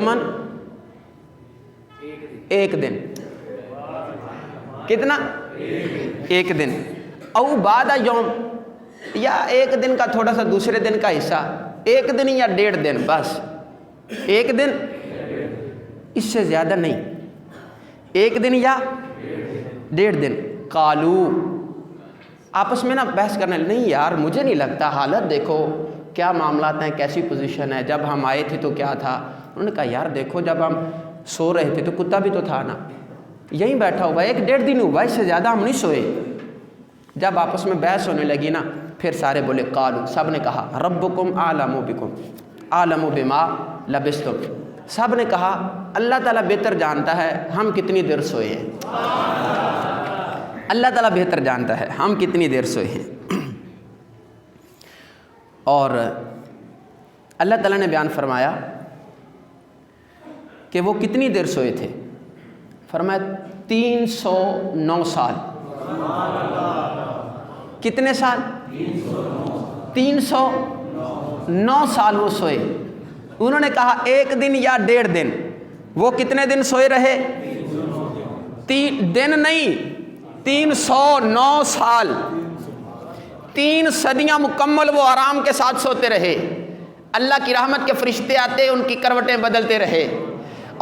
من ایک دن، کتنا؟ ایک دن، او بعد یوم، یا ایک دن کا تھوڑا سا دوسرے دن کا حصہ، ایک دن یا 1.5 دن، بس ایک دن، اس سے زیادہ نہیں، ایک دن یا 1.5 دن۔ قالو، آپس میں نا بحث کرنے، نہیں یار مجھے نہیں لگتا، حالت دیکھو کیا معاملات ہیں، کیسی پوزیشن ہے، جب ہم آئے تھے تو کیا تھا۔ انہوں نے کہا یار دیکھو جب ہم سو رہے تھے تو کتا بھی تو تھا نا، یہیں بیٹھا ہوا، 1.5 دن ہوا، اس سے زیادہ ہم نہیں سوئے۔ جب آپس میں بحث ہونے لگی نا، پھر سارے بولے قالو، سب نے کہا ربکم اعلم بکم اعلم بما لبثتم، سب نے کہا اللہ تعالیٰ بہتر جانتا ہے ہم کتنی دیر سوئے ہیں، اللہ تعالیٰ بہتر جانتا ہے ہم کتنی دیر سوئے ہیں۔ اور اللہ تعالیٰ نے بیان فرمایا کہ وہ کتنی دیر سوئے تھے، فرمایا 309 سال۔ کتنے سال؟ 309 سال وہ سوئے۔ انہوں نے کہا ایک دن یا 1.5 دن، وہ کتنے دن سوئے رہے؟ دن نہیں، 309 سال، 3 صدیاں مکمل وہ آرام کے ساتھ سوتے رہے۔ اللہ کی رحمت کے فرشتے آتے ان کی کروٹیں بدلتے رہے،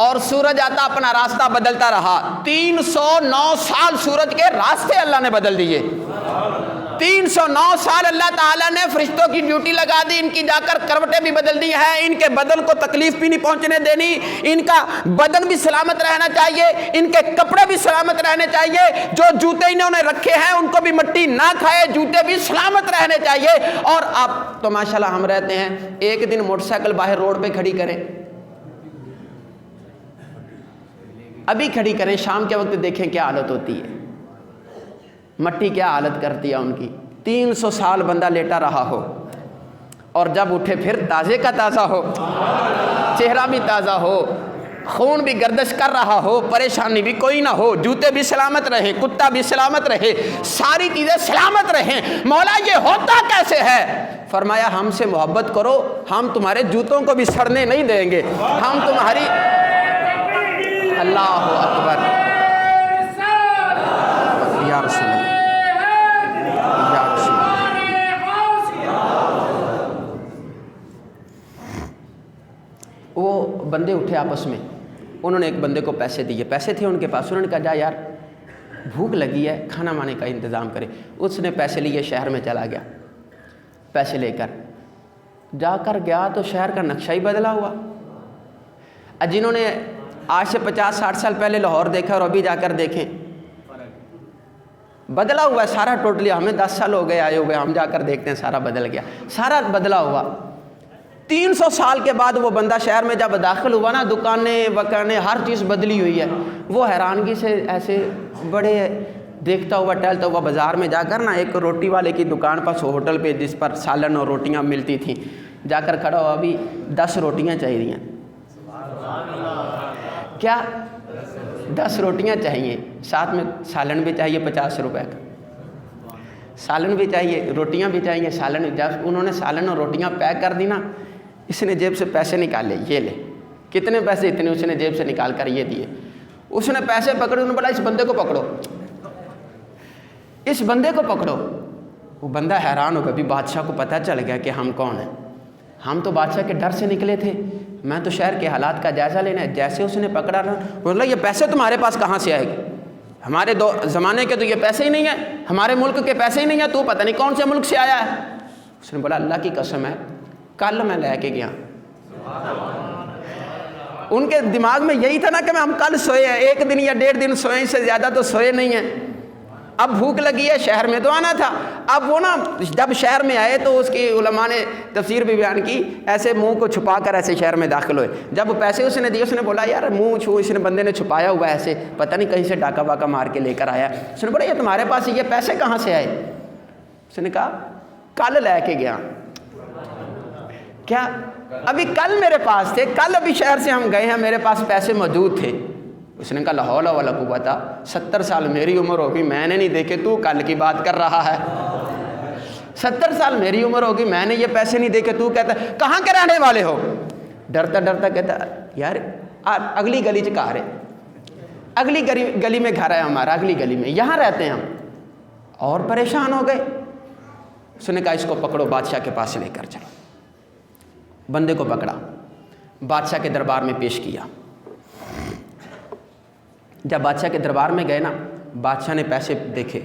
اور سورج آتا اپنا راستہ بدلتا رہا۔ 309 سال سورج کے راستے اللہ نے بدل دیے۔ 309 سال اللہ تعالیٰ نے فرشتوں کی ڈیوٹی لگا دی، ان کی جا کر کروٹیں بھی بدل دی ہیں، ان کے بدن کو تکلیف بھی نہیں پہنچنے دینی، ان کا بدن بھی سلامت رہنا چاہیے، ان کے کپڑے بھی سلامت رہنے چاہیے، جو جوتے انہوں نے رکھے ہیں ان کو بھی مٹی نہ کھائے، جوتے بھی سلامت رہنے چاہیے۔ اور آپ تو ماشاءاللہ ہم رہتے ہیں، ایک دن موٹر سائیکل باہر روڈ پہ کھڑی کریں، ابھی کھڑی کریں، شام کے وقت دیکھیں کیا حالت ہوتی ہے، مٹی کیا حالت کرتی ہے ان کی۔ 300 سال بندہ لیٹا رہا ہو، اور جب اٹھے پھر تازے کا تازہ ہو، چہرہ بھی تازہ ہو، خون بھی گردش کر رہا ہو، پریشانی بھی کوئی نہ ہو، جوتے بھی سلامت رہے، کتا بھی سلامت رہے، ساری چیزیں سلامت رہیں۔ مولا یہ ہوتا کیسے ہے؟ فرمایا ہم سے محبت کرو، ہم تمہارے جوتوں کو بھی سڑنے نہیں دیں گے، ہم تمہاری، اللہ اکبر، یا رسول اللہ، یا رسول اللہ۔ وہ بندے اٹھے آپس میں، انہوں نے ایک بندے کو پیسے دیے، پیسے تھے ان کے پاس، انہوں نے کہا جا یار بھوک لگی ہے، کھانا وانے کا انتظام کرے۔ اس نے پیسے لیے، شہر میں چلا گیا، پیسے لے کر جا کر گیا تو شہر کا نقشہ ہی بدلا ہوا۔ جنہوں نے آج سے 50-60 سال پہلے لاہور دیکھا اور ابھی جا کر دیکھیں، بدلا ہوا ہے سارا ٹوٹلی۔ ہمیں 10 سال ہو گئے آئے ہوئے، ہم جا کر دیکھتے ہیں سارا بدل گیا، سارا بدلا ہوا۔ 300 سال کے بعد وہ بندہ شہر میں جب داخل ہوا نا، دکانیں وکانیں ہر چیز بدلی ہوئی ہے۔ وہ حیرانگی سے ایسے بڑے دیکھتا ہوا ٹہلتا ہوا بازار میں جا کر نا، ایک روٹی والے کی دکان پر ہوٹل پہ جس پر سالن اور روٹیاں ملتی تھیں، جا کر کھڑا ہوا، ابھی 10 روٹیاں چاہیے۔ کیا 10 روٹیاں چاہیے، ساتھ میں سالن بھی چاہیے 50 روپے کا، سالن بھی چاہیے، روٹیاں بھی چاہیے، سالن۔ جب انہوں نے سالن اور روٹیاں پیک کر دی نا، اس نے جیب سے پیسے نکالے، یہ لے، کتنے پیسے؟ اتنے۔ اس نے جیب سے نکال کر یہ دیے۔ اس نے پیسے پکڑے، انہوں نے بولا اس بندے کو پکڑو، اس بندے کو پکڑو۔ وہ بندہ حیران ہو گیا، بھی بادشاہ کو پتہ چل گیا کہ ہم کون ہیں، ہم تو بادشاہ کے ڈر سے نکلے تھے، میں تو شہر کے حالات کا جائزہ لینا ہے۔ جیسے اس نے پکڑا نا، بولا یہ پیسے تمہارے پاس کہاں سے آئے گے؟ ہمارے زمانے کے تو یہ پیسے ہی نہیں ہیں، ہمارے ملک کے پیسے ہی نہیں ہیں، تو پتہ نہیں کون سے ملک سے آیا ہے۔ اس نے بولا اللہ کی قسم ہے، کل میں لے کے گیا۔ ان کے دماغ میں یہی تھا نا کہ ہم کل سوئے ہیں، ایک دن یا 1.5 دن سوئے، اس سے زیادہ تو سوئے نہیں ہیں۔ اب بھوک لگی ہے، شہر میں تو آنا تھا۔ اب وہ نا جب شہر میں آئے تو اس کی علماء نے تفسیر بھی بیان کی، ایسے منہ کو چھپا کر ایسے شہر میں داخل ہوئے۔ جب پیسے اس نے دیے، اس نے بولا یار منہ چھو، اس نے بندے نے چھپایا ہوا ہے ایسے، پتہ نہیں کہیں سے ڈاکہ واکہ مار کے لے کر آیا۔ اس نے بولا یہ تمہارے پاس یہ پیسے کہاں سے آئے؟ اس نے کہا کل لے کے گیا۔ کیا ابھی کل میرے پاس تھے، کل ابھی شہر سے ہم گئے ہیں، میرے پاس پیسے موجود تھے۔ اس نے کہا لا حول ولا قوت، 70 سال میری عمر ہوگی، میں نے نہیں دیکھے، تو کل کی بات کر رہا ہے۔ 70 سال میری عمر ہوگی، میں نے یہ پیسے نہیں دیکھے، تو کہتا ہے کہاں کے رہنے والے ہو؟ ڈرتا ڈرتا کہتا یار اگلی گلی چ گھر ہے، اگلی گلی میں گھر ہے ہمارا، اگلی گلی میں یہاں رہتے ہیں ہم، اور پریشان ہو گئے۔ اس نے کہا اس کو پکڑو بادشاہ کے پاس لے کر چلو۔ بندے کو پکڑا، بادشاہ کے دربار میں پیش کیا۔ جب بادشاہ کے دربار میں گئے نا، بادشاہ نے پیسے دیکھے۔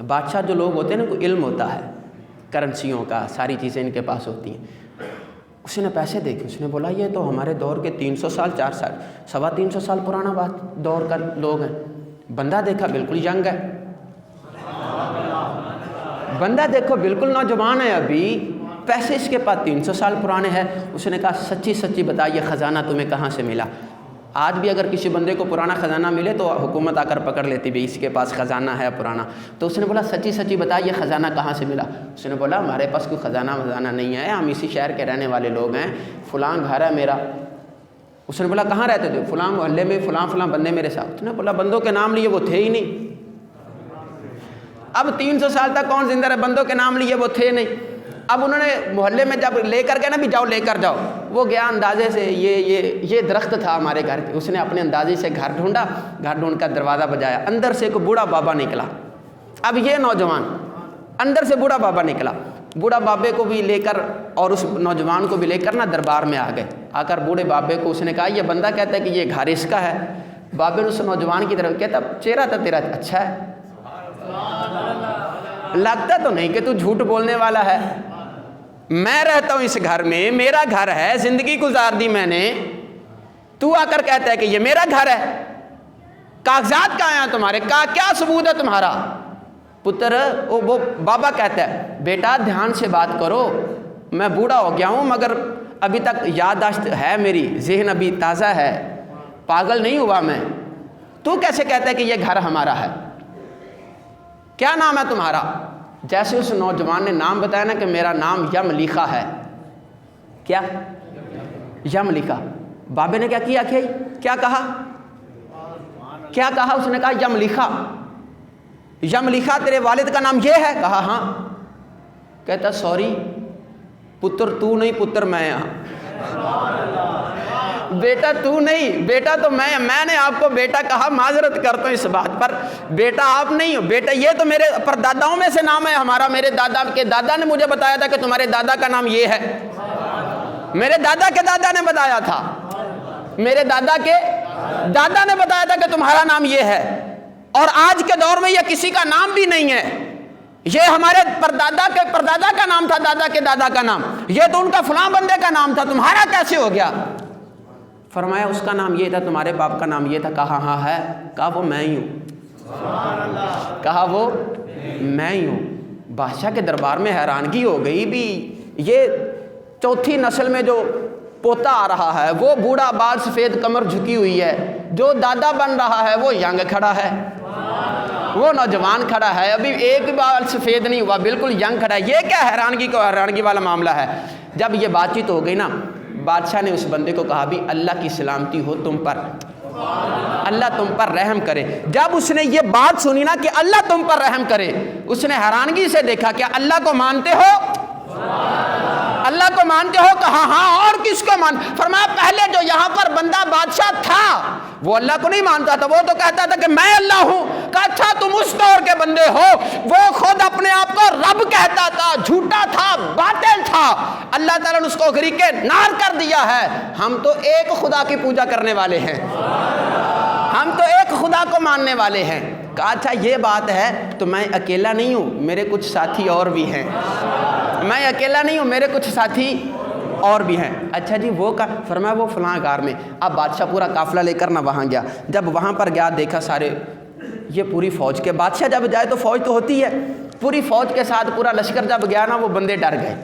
بادشاہ جو لوگ ہوتے ہیں نا، کو علم ہوتا ہے کرنسیوں کا، ساری چیزیں ان کے پاس ہوتی ہیں۔ اس نے پیسے دیکھے، اس نے بولا یہ تو ہمارے دور کے 300 سال 4 سال 350 سال پرانا دور کا لوگ ہیں۔ بندہ دیکھا بالکل ینگ ہے، بندہ دیکھو بالکل نوجوان ہے، ابھی پیسے اس کے پاس 300 سال پرانے ہیں۔ اس نے کہا سچی سچی بتائیے خزانہ تمہیں کہاں سے ملا؟ آج بھی اگر کسی بندے کو پرانا خزانہ ملے تو حکومت آ کر پکڑ لیتی بھی اس کے پاس خزانہ ہے پرانا۔ تو اس نے بولا سچی سچی بتائیے خزانہ کہاں سے ملا؟ اس نے بولا ہمارے پاس کوئی خزانہ نہیں ہے، ہم اسی شہر کے رہنے والے لوگ ہیں، فلاں گھر ہے میرا۔ اس نے بولا کہاں رہتے تھے؟ فلاں محلے میں فلاں بندے میرے ساتھ۔ اس نے بولا بندوں کے نام لیے وہ تھے ہی نہیں۔ اب 300 سال تک کون زندہ رہے؟ بندوں کے نام لیے وہ تھے نہیں۔ اب انہوں نے محلے میں جب لے کر گئے نا بھی جاؤ لے کر جاؤ، وہ گیا اندازے سے یہ درخت تھا ہمارے گھر کے۔ اس نے اپنے اندازے سے گھر ڈھونڈا، گھر ڈھونڈ کر دروازہ بجایا، اندر سے ایک بوڑھا بابا نکلا۔ اب یہ نوجوان اندر سے بوڑھا بابا نکلا، بوڑھا بابے کو بھی لے کر اور اس نوجوان کو بھی لے کر نا دربار میں آ گئے۔ آ کر بوڑھے بابے کو اس نے کہا یہ بندہ کہتا ہے کہ یہ گھر اس کا ہے۔ بابے نے اس نوجوان کی طرف کہتا چہرہ تو تیرا اچھا ہے، لگتا تو نہیں کہ تو جھوٹ بولنے والا ہے، میں رہتا ہوں اس گھر میں، میرا گھر ہے، زندگی گزار دی میں نے، تو آ کر کہتا ہے کہ یہ میرا گھر ہے، کاغذات کہاں ہیں تمہارے، کیا ثبوت ہے تمہارا؟ پتر وہ بابا کہتا ہے بیٹا دھیان سے بات کرو، میں بوڑھا ہو گیا ہوں مگر ابھی تک یادداشت ہے، میری ذہن ابھی تازہ ہے، پاگل نہیں ہوا میں۔ تو کیسے کہتا ہے کہ یہ گھر ہمارا ہے؟ کیا نام ہے تمہارا؟ جیسے اس نوجوان نے نام بتایا نا کہ میرا نام یملیخا ہے۔ کیا؟ یملیخا۔ بابے نے کیا کہا؟ اس نے کہا یملیخا۔ یملیخا تیرے والد کا نام یہ ہے؟ کہا ہاں۔ کہتا سوری پتر تو نہیں، پتر میں ہاں۔ بیٹا تو نہیں، بیٹا تو میں نے آپ کو بیٹا کہا، معذرت کرتا ہوں اس بات پر، بیٹا آپ نہیں ہو، بیٹا یہ تو میرے پرداداؤں میں سے نام ہے ہمارا، میرے دادا کے دادا نے مجھے بتایا تھا کہ تمہارے دادا کا نام یہ ہے، میرے دادا کے دادا نے بتایا تھا، میرے دادا کے دادا نے بتایا تھا کہ تمہارا نام یہ ہے، اور آج کے دور میں یہ کسی کا نام بھی نہیں ہے، یہ ہمارے پردادا کے پردادا کا نام تھا، دادا کے دادا کا نام، یہ تو ان کا فلاں بندے کا نام تھا، تمہارا کیسے ہو گیا؟ فرمایا اس کا نام یہ تھا، تمہارے باپ کا نام یہ تھا۔ کہا ہاں ہے۔ کہا وہ میں ہی ہوں، کہا وہ میں ہی ہوں۔ بادشاہ کے دربار میں حیرانگی ہو گئی بھی یہ چوتھی نسل میں جو پوتا آ رہا ہے وہ بوڑھا بال سفید کمر جھکی ہوئی ہے، جو دادا بن رہا ہے وہ ینگ کھڑا ہے، وہ نوجوان کھڑا ہے، ابھی ایک بال سفید نہیں ہوا، بالکل ینگ کھڑا ہے، یہ کیا حیرانگی والا معاملہ ہے؟ جب یہ بات چیت ہو گئی نا، بادشاہ نے اس بندے کو کہا بھی اللہ کی سلامتی ہو تم پر، اللہ تم پر رحم کرے۔ جب اس نے یہ بات سنی نا کہ اللہ تم پر رحم کرے، اس نے حیرانگی سے دیکھا کیا اللہ کو مانتے ہو؟ اللہ کو مانتے ہو؟ کہا ہاں، اور کس کو مان؟ فرمایا پہلے جو یہاں پر بندہ بادشاہ تھا وہ اللہ کو نہیں مانتا تھا، وہ تو کہتا تھا کہ میں اللہ ہوں۔ کہا اچھا تم اس دور کے بندے ہو، وہ خود اپنے آپ کو رب کہتا تھا، جھوٹا تھا، باطل تھا، اللہ تعالیٰ نے اس کو غریقِ نار کر دیا ہے۔ ہم تو ایک خدا کی پوجا کرنے والے ہیں، ہم تو ایک خدا کو ماننے والے ہیں۔ کہا اچھا یہ بات ہے تو میں اکیلا نہیں ہوں، میرے کچھ ساتھی اور بھی ہیں، میں اکیلا نہیں ہوں، میرے کچھ ساتھی اور بھی ہیں۔ اچھا جی وہ کا فرمایا وہ فلاں غار میں۔ اب بادشاہ پورا قافلہ لے کر نہ وہاں گیا، جب وہاں پر گیا دیکھا سارے یہ پوری فوج کے، بادشاہ جب جائے تو فوج تو ہوتی ہے، پوری فوج کے ساتھ پورا لشکر جب گیا نا وہ بندے ڈر گئے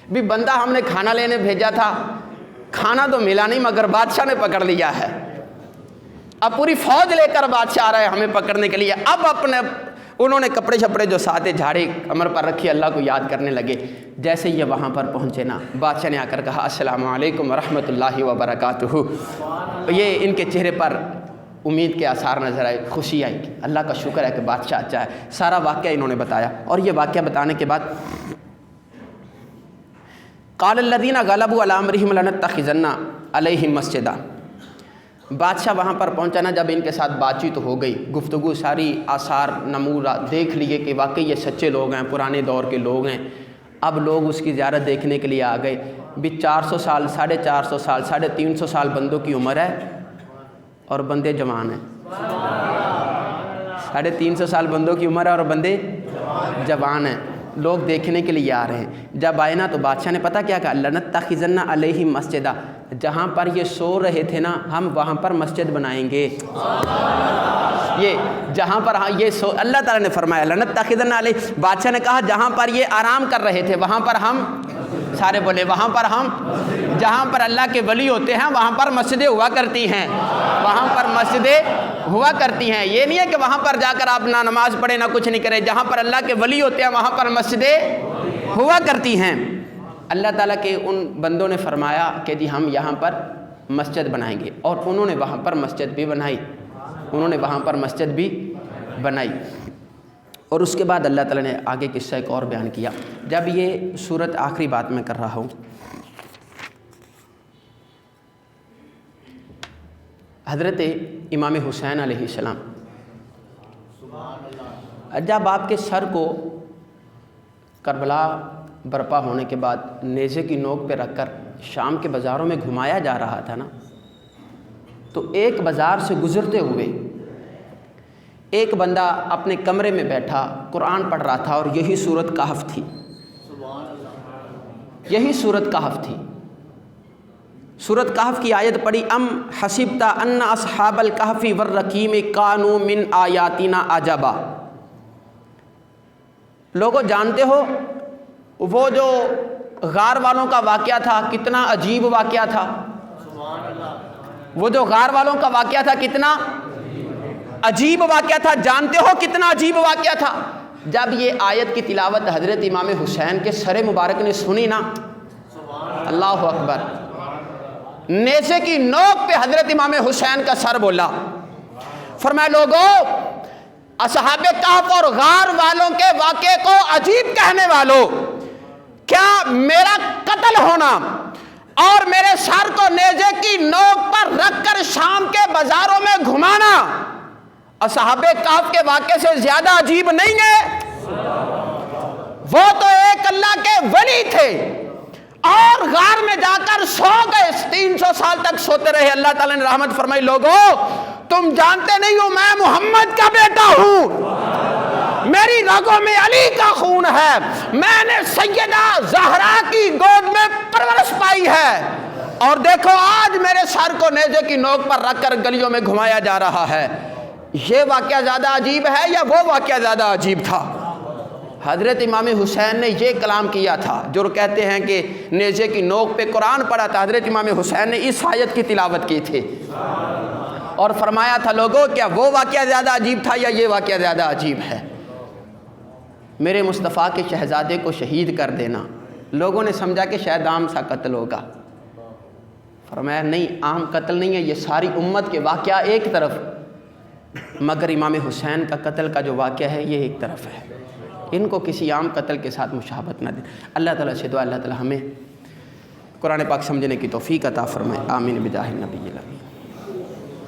بھی بندہ ہم نے کھانا لینے بھیجا تھا، کھانا تو ملا نہیں مگر بادشاہ نے پکڑ لیا ہے، اب پوری فوج لے کر بادشاہ آ رہا ہے ہمیں پکڑنے کے لیے۔ اب انہوں نے کپڑے شپڑے جو ساتھ جھاڑے کمر پر رکھی، اللہ کو یاد کرنے لگے۔ جیسے یہ وہاں پر پہنچے نا، بادشاہ نے آ کر کہا السلام علیکم ورحمۃ اللہ وبرکاتہ۔ یہ ان کے چہرے پر امید کے آثار نظر آئے، خوشی آئی، اللہ کا شکر ہے کہ بادشاہ اچھا ہے۔ سارا واقعہ انہوں نے بتایا، اور یہ واقعہ بتانے کے بعد قال الذین غلبوا علی امرہم لنتخذن علیہم مسجدا. بادشاہ وہاں پر پہنچا نا، جب ان کے ساتھ بات چیت ہو گئی، گفتگو ساری آثار نمورہ دیکھ لیے کہ واقعی یہ سچے لوگ ہیں، پرانے دور کے لوگ ہیں. اب لوگ اس کی زیارت دیکھنے کے لیے آ گئے. بھی 400 سال 450 سال 350 سال بندوں کی عمر ہے اور بندے جوان ہیں. 350 سال بندوں کی عمر ہے اور بندے جوان ہیں. لوگ دیکھنے کے لیے آ رہے ہیں. جب آئے نا تو بادشاہ نے پتہ کیا کہا، لنتخذن علیہم مسجدا، جہاں پر یہ سو رہے تھے نا ہم وہاں پر مسجد بنائیں گے. یہ جہاں پر یہ سو، اللہ تعالیٰ نے فرمایا لنتخذن علیہ، بادشاہ نے کہا جہاں پر یہ آرام کر رہے تھے وہاں پر ہم، سارے بولے وہاں پر ہم، جہاں پر اللہ کے ولی ہوتے ہیں وہاں پر مسجدیں ہوا کرتی ہیں، وہاں پر مسجدیں ہوا کرتی ہیں. یہ نہیں ہے کہ وہاں پر جا کر آپ نہ نماز پڑھیں نہ کچھ نہیں کریں. جہاں پر اللہ کے ولی ہوتے ہیں وہاں پر مسجدیں ہوا کرتی ہیں. اللہ تعالیٰ کے ان بندوں نے فرمایا کہ جی ہم یہاں پر مسجد بنائیں گے، اور انہوں نے وہاں پر مسجد بھی بنائی، انہوں نے وہاں پر مسجد بھی بنائی. اور اس کے بعد اللہ تعالیٰ نے آگے قصہ ایک اور بیان کیا. جب یہ صورت آخری بات میں کر رہا ہوں، حضرت امام حسین علیہ السلام جب آپ کے سر کو کربلا برپا ہونے کے بعد نیزے کی نوک پہ رکھ کر شام کے بازاروں میں گھمایا جا رہا تھا نا، تو ایک بازار سے گزرتے ہوئے ایک بندہ اپنے کمرے میں بیٹھا قرآن پڑھ رہا تھا، اور یہی سورت کہف تھی، یہی سورت کہف تھی. سورت کہف کی آیت پڑھی، ام حسبت ان اصحاب الکہف والرقیم کانوا من آیاتنا عجبا. لوگوں جانتے ہو وہ جو غار والوں کا واقعہ تھا کتنا عجیب واقعہ تھا، وہ جو غار والوں کا واقعہ تھا کتنا عجیب واقعہ تھا، جانتے ہو کتنا عجیب واقعہ تھا. جب یہ آیت کی تلاوت حضرت امام حسین کے سر مبارک نے سنی نا، اللہ اکبر، نیزے کی نوک پہ حضرت امام حسین کا سر بولا. فرمایا لوگوں، اصحاب کہف اور غار والوں کے واقعے کو عجیب کہنے والوں، کیا میرا قتل ہونا اور میرے سر کو نیزے کی نوک پر رکھ کر شام کے بازاروں میں گھمانا اصحاب کہف کے واقعے سے زیادہ عجیب نہیں ہے؟ وہ تو ایک اللہ کے ولی تھے اور غار میں جا کر سو گئے، 300 سال تک سوتے رہے. اللہ تعالیٰ نے رحمت فرمائی، لوگوں تم جانتے نہیں ہو میں محمد کا بیٹا ہوں، میری رگوں میں علی کا خون ہے، میں نے سیدہ زہرا کی گود میں پرورش پائی ہے، اور دیکھو آج میرے سر کو نیزے کی نوک پر رکھ کر گلیوں میں گھمایا جا رہا ہے. یہ واقعہ زیادہ عجیب ہے یا وہ واقعہ زیادہ عجیب تھا؟ حضرت امام حسین نے یہ کلام کیا تھا، جو کہتے ہیں کہ نیزے کی نوک پہ قرآن پڑھا تھا، حضرت امام حسین نے اس آیت کی تلاوت کی تھی اور فرمایا تھا لوگوں کیا وہ واقعہ زیادہ عجیب تھا یا یہ واقعہ زیادہ عجیب ہے؟ میرے مصطفیٰ کے شہزادے کو شہید کر دینا، لوگوں نے سمجھا کہ شاید عام سا قتل ہوگا. فرمایا نہیں، عام قتل نہیں ہے، یہ ساری امت کے واقعہ ایک طرف، مگر امام حسین کا قتل کا جو واقعہ ہے یہ ایک طرف ہے. ان کو کسی عام قتل کے ساتھ مشابہت نہ دیں. اللہ تعالیٰ سے دعا اللہ تعالیٰ ہمیں قرآن پاک سمجھنے کی توفیق عطا فرمائے. آمین بجاہ النبی.